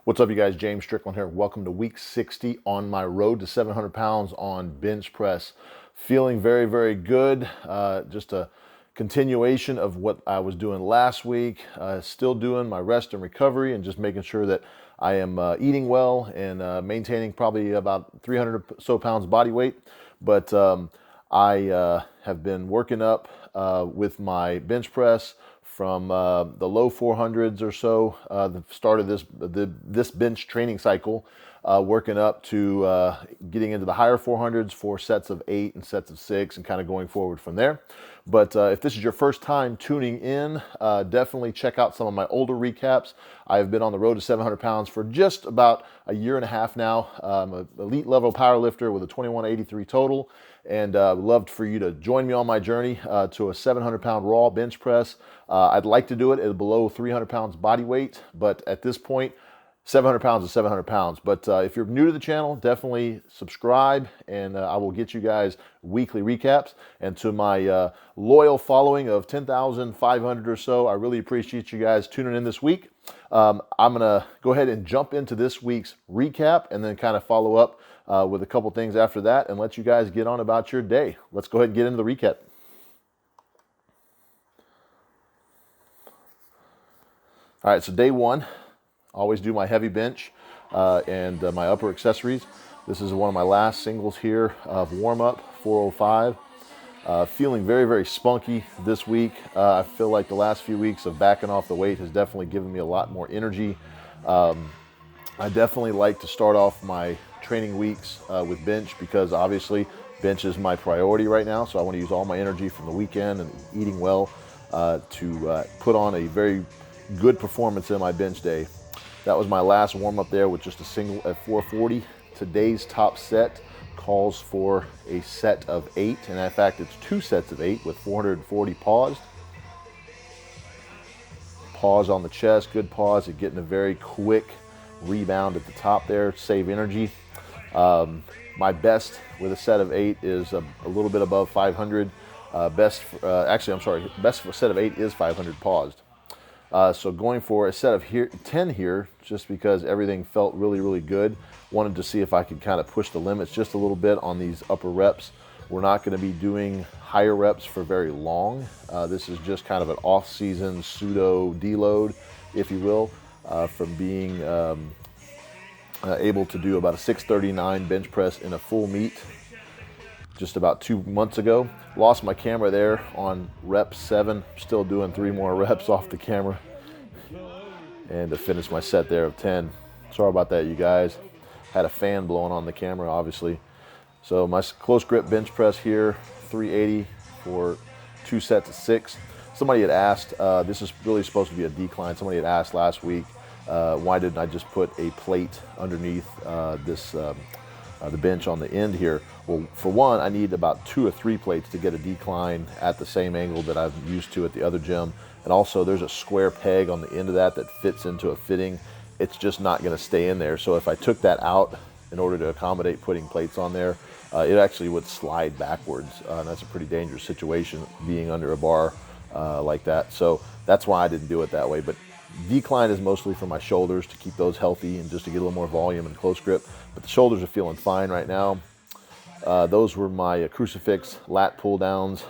What's up, you guys? James Strickland here. Welcome to week 60 on my road to 700 pounds on bench press. Feeling very, very good. Just a continuation of what I was doing last week. Still doing my rest and recovery and just making sure that I am eating well and maintaining probably about 300 or so pounds body weight. But I have been working up with my bench press from the low 400s or so, the start of this bench training cycle, working up to getting into the higher 400s for sets of 8 and sets of 6 and kind of going forward from there. But if this is your first time tuning in, definitely check out some of my older recaps. I've been on the road to 700 pounds for just about a year and a half now. I'm an elite level power lifter with a 2183 total, and loved for you to join me on my journey to a 700 pound raw bench press. I'd like to do it at below 300 pounds body weight, but at this point, 700 pounds is 700 pounds. But if you're new to the channel, definitely subscribe, and I will get you guys weekly recaps. And to my loyal following of 10,500 or so, I really appreciate you guys tuning in this week. I'm going to go ahead and jump into this week's recap and then kind of follow up with a couple things after that and let you guys get on about your day. Let's go ahead and get into the recap. All right, so day one, always do my heavy bench and my upper accessories. This is one of my last singles here of warm-up, 405. Feeling very, very spunky this week. I feel like the last few weeks of backing off the weight has definitely given me a lot more energy. I definitely like to start off my training weeks with bench because obviously bench is my priority right now. So I want to use all my energy from the weekend and eating well to put on a very good performance in my bench day. That was my last warm up there with just a single at 440. Today's top set calls for a set of 8, and in fact it's 2 sets of 8 with 440 paused. Pause on the chest, good pause at getting a very quick rebound at the top there, save energy. My best with a set of 8 is a little bit above 500. Best for a set of 8 is 500 paused. So going for a set of 10 here, just because everything felt really, really good. Wanted to see if I could kind of push the limits just a little bit on these upper reps. We're not going to be doing higher reps for very long. This is just kind of an off-season pseudo deload, if you will, from being able to do about a 639 bench press in a full meet just about 2 months ago. Lost my camera there on rep 7. Still doing 3 more reps off the camera. And to finish my set there of 10. Sorry about that, you guys. Had a fan blowing on the camera, obviously. So my close grip bench press here, 380 for 2 sets of 6. Somebody had asked, this is really supposed to be a decline. Somebody had asked last week, why didn't I just put a plate underneath the bench on the end here? Well, for one, I need about 2 or 3 plates to get a decline at the same angle that I'm used to at the other gym. And also there's a square peg on the end of that fits into a fitting. It's just not going to stay in there. So if I took that out in order to accommodate putting plates on there, it actually would slide backwards. And that's a pretty dangerous situation being under a bar like that. So that's why I didn't do it that way. But decline is mostly for my shoulders to keep those healthy and just to get a little more volume and close grip. But the shoulders are feeling fine right now. Those were my crucifix lat pull downs.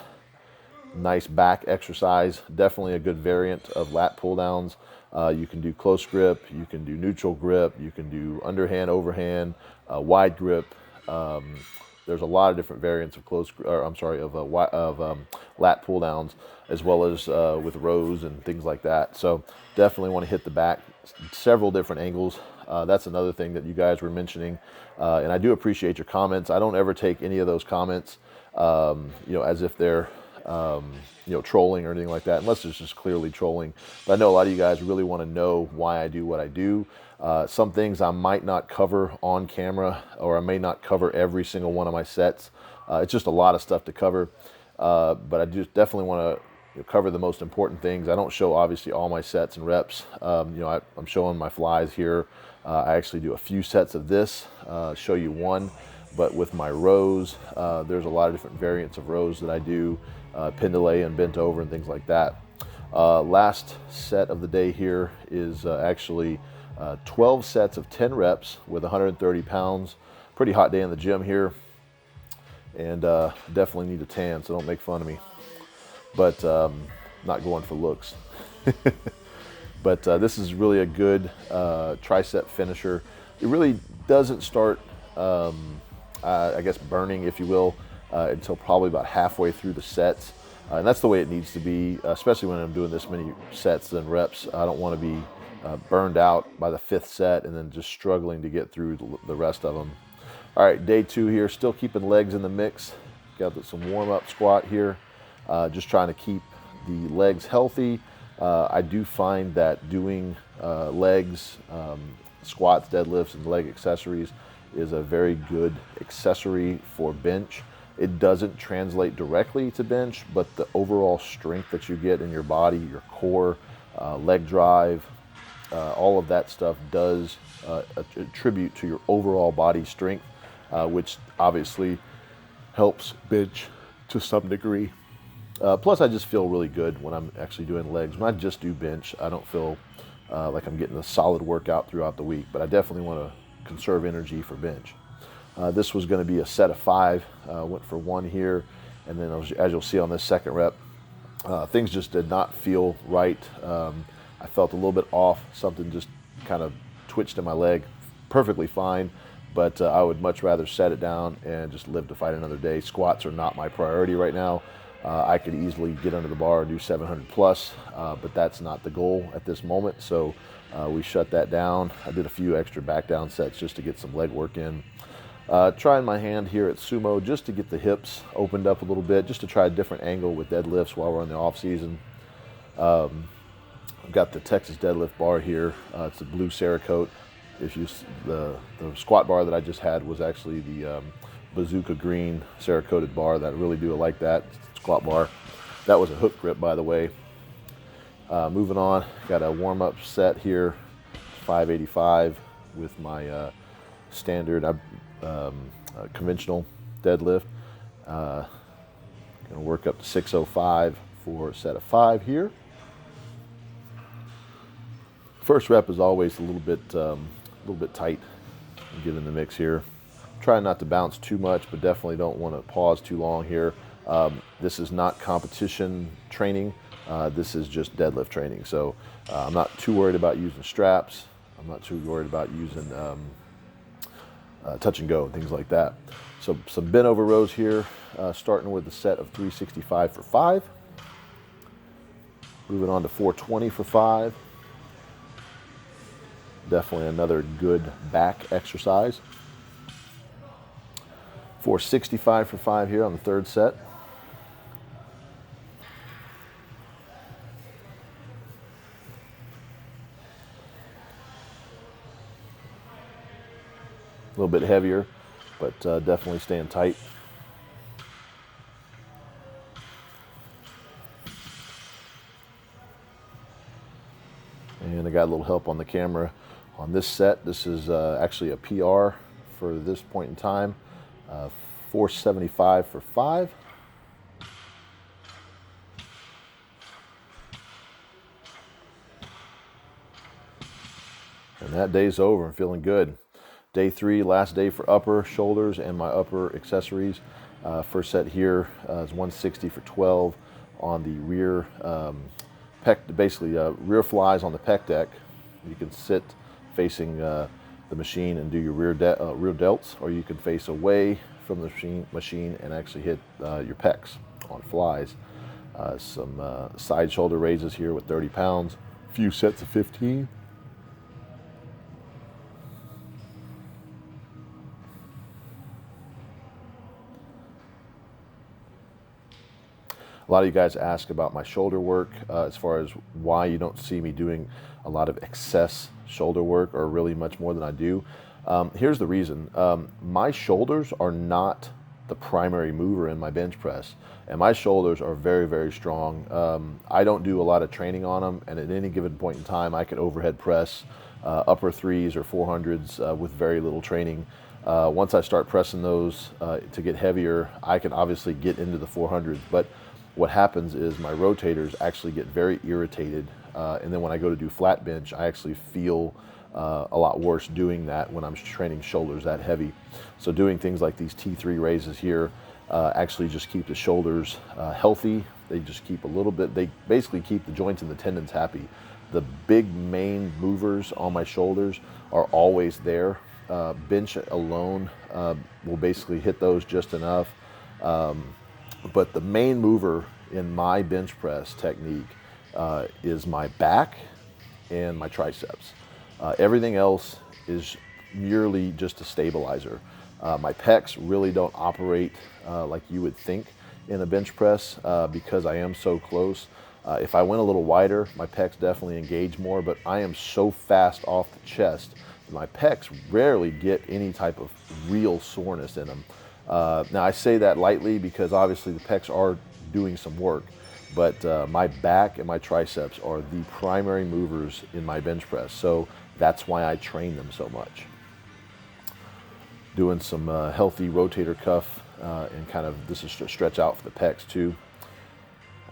Nice back exercise. Definitely a good variant of lat pull downs. You can do close grip, you can do neutral grip, you can do underhand, overhand, wide grip. There's a lot of different variants of lat pull downs, as well as with rows and things like that. So definitely want to hit the back several different angles. That's another thing that you guys were mentioning, and I do appreciate your comments. I don't ever take any of those comments, as if they're trolling or anything like that, unless it's just clearly trolling. But I know a lot of you guys really want to know why I do what I do. Some things I might not cover on camera, or I may not cover every single one of my sets. It's just a lot of stuff to cover, but I just definitely want to cover the most important things. I don't show obviously all my sets and reps. I'm showing my flies here. I actually do a few sets of this, show you one, but with my rows, there's a lot of different variants of rows that I do, pin delay and bent over and things like that. Last set of the day here is actually 12 sets of 10 reps with 130 pounds. Pretty hot day in the gym here, and definitely need a tan, so don't make fun of me. But not going for looks. But this is really a good tricep finisher. It really doesn't start, I guess, burning, if you will, until probably about halfway through the sets. And that's the way it needs to be, especially when I'm doing this many sets and reps. I don't want to be burned out by the 5th set and then just struggling to get through the rest of them. All right, day 2 here, still keeping legs in the mix. Got some warm-up squat here, just trying to keep the legs healthy. I do find that doing legs, squats, deadlifts, and leg accessories is a very good accessory for bench. It doesn't translate directly to bench, but the overall strength that you get in your body, your core, leg drive, all of that stuff does attribute to your overall body strength, which obviously helps bench to some degree. Plus, I just feel really good when I'm actually doing legs. When I just do bench, I don't feel like I'm getting a solid workout throughout the week, but I definitely want to conserve energy for bench. This was going to be a set of 5. Went for 1 here, and then as you'll see on this second rep, things just did not feel right. I felt a little bit off. Something just kind of twitched in my leg. Perfectly fine, but I would much rather set it down and just live to fight another day. Squats are not my priority right now. I could easily get under the bar and do 700 plus, but that's not the goal at this moment. So we shut that down. I did a few extra back down sets just to get some leg work in. Trying my hand here at sumo just to get the hips opened up a little bit, just to try a different angle with deadlifts while we're in the off season. I've got the Texas deadlift bar here. It's a blue Cerakote. The squat bar that I just had was actually the Bazooka green Cerakoted bar. That I really do like that squat bar. That was a hook grip, by the way. Moving on, got a warm-up set here, 585 with my standard conventional deadlift. Gonna work up to 605 for a set of 5 here. First rep is always a little bit tight. Get in the mix here. Try not to bounce too much, but definitely don't want to pause too long here. This is not competition training. This is just deadlift training. So I'm not too worried about using straps. I'm not too worried about using touch and go and things like that. So some bent over rows here, starting with the set of 365 for 5. Moving on to 420 for 5. Definitely another good back exercise. 465 for 5 here on the 3rd set. A little bit heavier, but definitely staying tight. And I got a little help on the camera on this set. This is actually a PR for this point in time. 475 for 5. And that day's over. I'm feeling good. Day 3, last day for upper shoulders and my upper accessories. First set here is 160 for 12 on the rear pec, basically rear flies on the pec deck. You can sit facing the machine and do your rear delts, or you can face away from the machine and actually hit your pecs on flies. Some side shoulder raises here with 30 pounds, a few sets of 15. A lot of you guys ask about my shoulder work, as far as why you don't see me doing a lot of excess shoulder work, or really much more than I do. Here's the reason. My shoulders are not the primary mover in my bench press, and my shoulders are very, very strong. I don't do a lot of training on them, and at any given point in time, I can overhead press upper 3s or 400s with very little training. Once I start pressing those to get heavier, I can obviously get into the 400s, but what happens is my rotators actually get very irritated, and then when I go to do flat bench, I actually feel a lot worse doing that when I'm training shoulders that heavy. So doing things like these T3 raises here actually just keep the shoulders healthy. They just keep a little bit, they basically keep the joints and the tendons happy. The big main movers on my shoulders are always there. Bench alone will basically hit those just enough. But the main mover in my bench press technique is my back and my triceps. Everything else is merely just a stabilizer. My pecs really don't operate like you would think in a bench press because I am so close. If I went a little wider, my pecs definitely engage more, but I am so fast off the chest, my pecs rarely get any type of real soreness in them. Now I say that lightly because obviously the pecs are doing some work, but my back and my triceps are the primary movers in my bench press, so that's why I train them so much. Doing some healthy rotator cuff and kind of, this is to stretch out for the pecs too.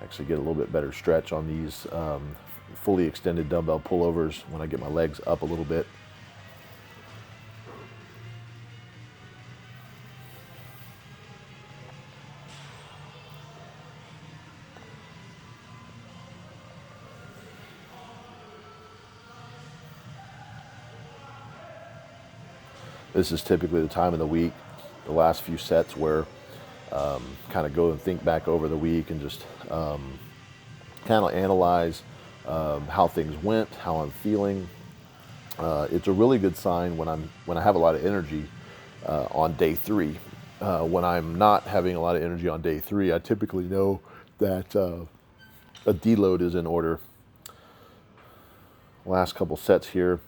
Actually get a little bit better stretch on these fully extended dumbbell pullovers when I get my legs up a little bit. This is typically the time of the week, the last few sets where kind of go and think back over the week and just kind of analyze how things went, how I'm feeling. It's a really good sign when I have a lot of energy on day 3. When I'm not having a lot of energy on day 3, I typically know that a deload is in order. Last couple sets here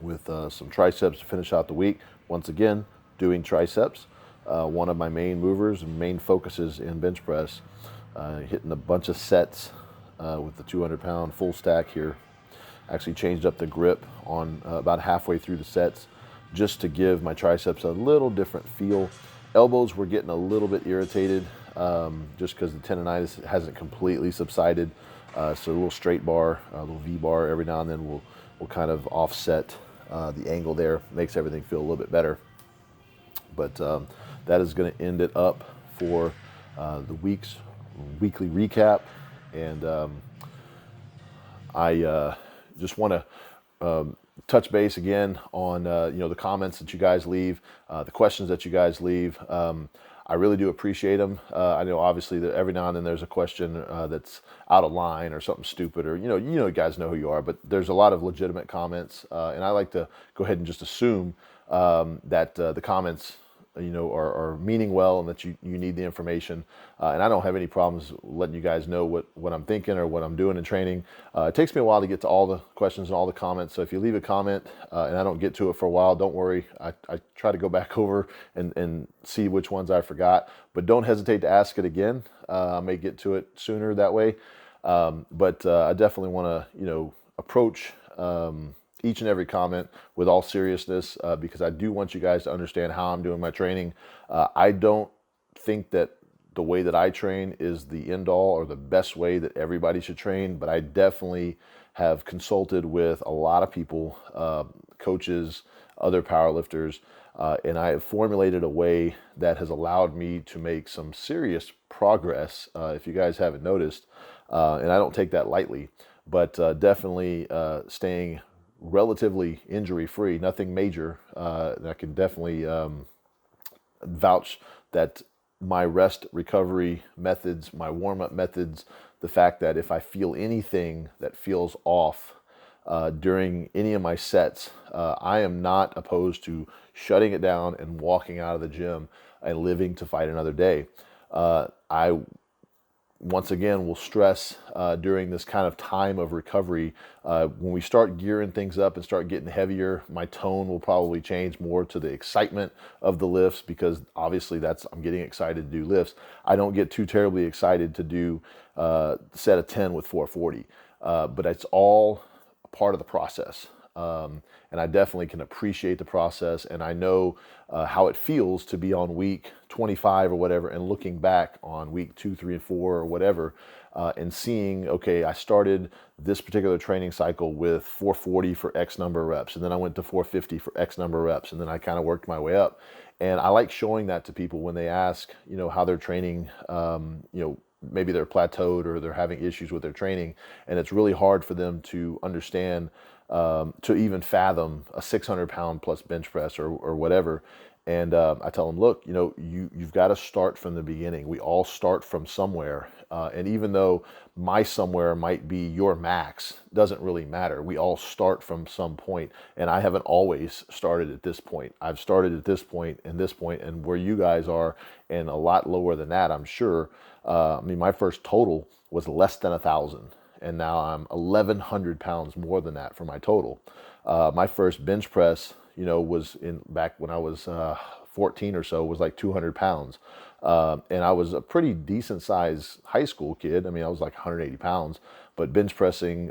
with some triceps to finish out the week. Once again, doing triceps. One of my main movers and main focuses in bench press. Hitting a bunch of sets with the 200-pound full stack here. Actually changed up the grip on about halfway through the sets just to give my triceps a little different feel. Elbows were getting a little bit irritated just because the tendonitis hasn't completely subsided. So a little straight bar, a little V-bar every now and then will kind of offset the angle there, makes everything feel a little bit better. But that is going to end it up for the weekly recap. And I just want to touch base again on the comments that you guys leave, the questions that you guys leave. I really do appreciate them. I know obviously that every now and then there's a question that's out of line or something stupid, or you guys know who you are, but there's a lot of legitimate comments, and I like to go ahead and just assume that the comments are meaning well and that you need the information. And I don't have any problems letting you guys know what I'm thinking or what I'm doing in training. It takes me a while to get to all the questions and all the comments. So if you leave a comment and I don't get to it for a while, don't worry. I try to go back over and see which ones I forgot, but don't hesitate to ask it again. I may get to it sooner that way. But I definitely want to, approach each and every comment with all seriousness, because I do want you guys to understand how I'm doing my training. I don't think that the way that I train is the end all or the best way that everybody should train, but I definitely have consulted with a lot of people, coaches, other powerlifters, and I have formulated a way that has allowed me to make some serious progress, if you guys haven't noticed, and I don't take that lightly, but definitely staying relatively injury-free, nothing major. And I can definitely vouch that my rest recovery methods, my warm-up methods, the fact that if I feel anything that feels off during any of my sets, I am not opposed to shutting it down and walking out of the gym and living to fight another day. I once again will stress during this kind of time of recovery, when we start gearing things up and start getting heavier, my tone will probably change more to the excitement of the lifts, because obviously I'm getting excited to do lifts. I don't get too terribly excited to do set of 10 with 440, but it's all part of the process. And I definitely can appreciate the process, and I know how it feels to be on week 25 or whatever, and looking back on week 2, 3, and 4 or whatever, and seeing, okay, I started this particular training cycle with 440 for X number of reps, and then I went to 450 for X number of reps, and then I kind of worked my way up. And I like showing that to people when they ask, how they're training, maybe they're plateaued or they're having issues with their training, and it's really hard for them to understand, to even fathom a 600-pound plus bench press or whatever. And I tell them, look, you've got to start from the beginning. We all start from somewhere. And even though my somewhere might be your max, doesn't really matter. We all start from some point. And I haven't always started at this point. I've started at this point and this point, and where you guys are, and a lot lower than that, I'm sure. My first total was less than 1,000. And now I'm 1,100 pounds more than that for my total. My first bench press, was back when I was 14 or so, was like 200 pounds. And I was a pretty decent sized high school kid. I was like 180 pounds, but bench pressing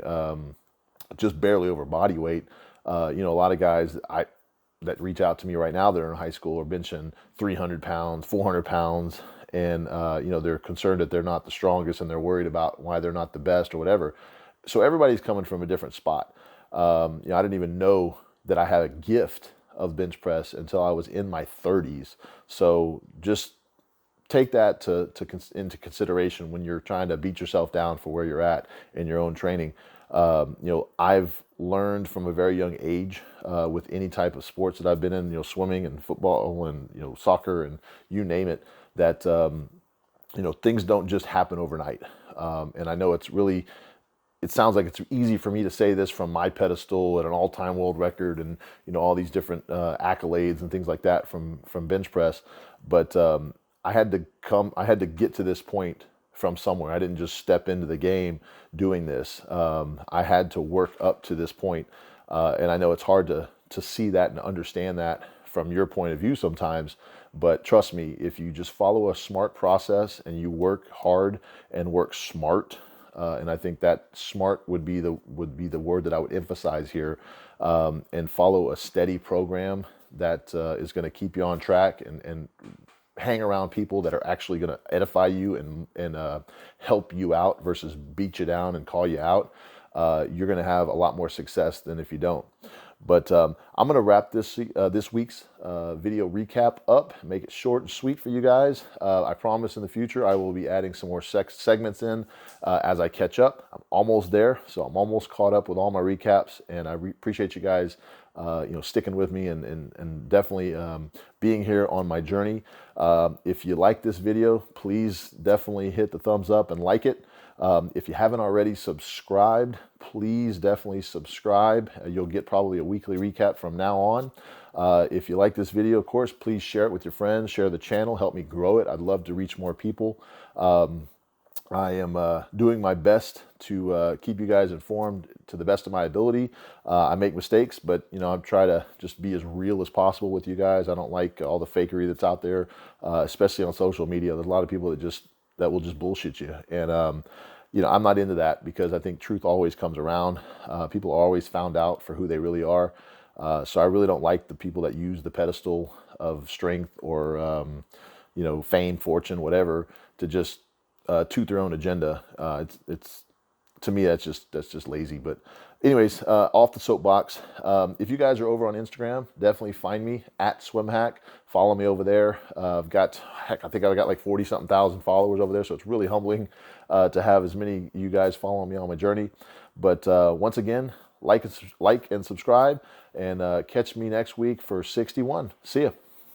just barely over body weight. A lot of guys that reach out to me right now that are in high school are benching 300 pounds, 400 pounds. And, they're concerned that they're not the strongest, and they're worried about why they're not the best or whatever. So everybody's coming from a different spot. I didn't even know that I had a gift of bench press until I was in my 30s. So just take that into consideration when you're trying to beat yourself down for where you're at in your own training. I've learned from a very young age with any type of sports that I've been in, swimming and football and, soccer and you name it, that, things don't just happen overnight. And I know it sounds like it's easy for me to say this from my pedestal at an all-time world record and, all these different accolades and things like that from bench press. But I had to get to this point from somewhere. I didn't just step into the game doing this. I had to work up to this point. And I know it's hard to see that and understand that from your point of view sometimes, but trust me, if you just follow a smart process and you work hard and work smart, and I think that smart would be the word that I would emphasize here, and follow a steady program that is going to keep you on track, and hang around people that are actually going to edify you and help you out versus beat you down and call you out, you're going to have a lot more success than if you don't. But I'm going to wrap this week's video recap up, make it short and sweet for you guys. I promise in the future I will be adding some more segments in as I catch up. I'm almost there, so I'm almost caught up with all my recaps, and I appreciate you guys sticking with me and definitely being here on my journey. If you like this video, please definitely hit the thumbs up and like it. If you haven't already subscribed, please definitely subscribe. You'll get probably a weekly recap from now on. If you like this video, of course, please share it with your friends, share the channel, help me grow it. I'd love to reach more people. I am doing my best to keep you guys informed to the best of my ability. I make mistakes, but I try to just be as real as possible with you guys. I don't like all the fakery that's out there, especially on social media. There's a lot of people that will just bullshit you. And, I'm not into that, because I think truth always comes around. People are always found out for who they really are. So I really don't like the people that use the pedestal of strength or, fame, fortune, whatever, to just toot their own agenda. It's to me, that's just lazy. But anyways, off the soapbox. If you guys are over on Instagram, definitely find me at SwimHack. Follow me over there. I think I've got like 40-something thousand followers over there, so it's really humbling to have as many of you guys following me on my journey. But once again, like and subscribe, and catch me next week for 61. See ya.